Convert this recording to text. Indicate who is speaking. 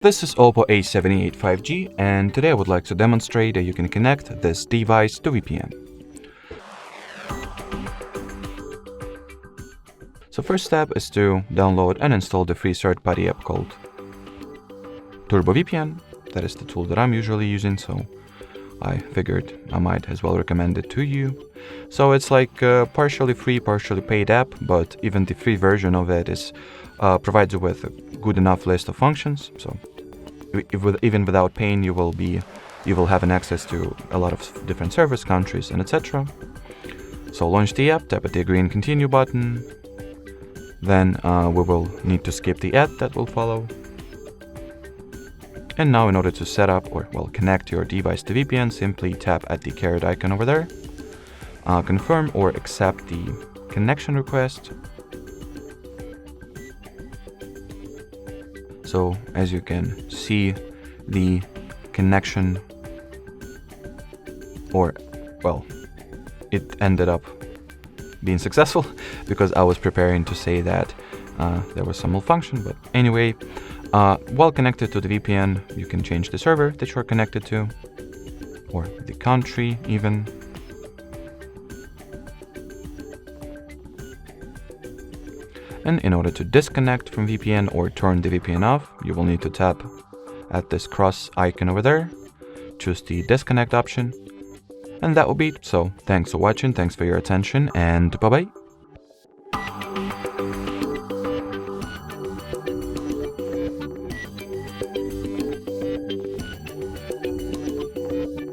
Speaker 1: This is Oppo A78 5G, and today I would like to demonstrate that you can connect this device to VPN. So first step is to download and install the free third-party app called Turbo VPN. That is the tool that I'm usually using, so I figured I might as well recommend it to you. So it's like a partially free, partially paid app, but even the free version of it provides you with a good enough list of functions. So even without paying, you will have an access to a lot of different servers, countries, and etc. So launch the app, tap at the agree and continue button. Then we will need to skip the ad that will follow. And now in order to set up or connect your device to VPN, simply tap at the caret icon over there. Confirm or accept the connection request. So as you can see, the connection it ended up being successful because I was preparing to say that there was some malfunction, but anyway, while connected to the VPN, you can change the server that you're connected to, or the country even. And in order to disconnect from VPN or turn the VPN off, you will need to tap at this cross icon over there, choose the disconnect option, and that will be it. So thanks for watching, thanks for your attention, and bye-bye.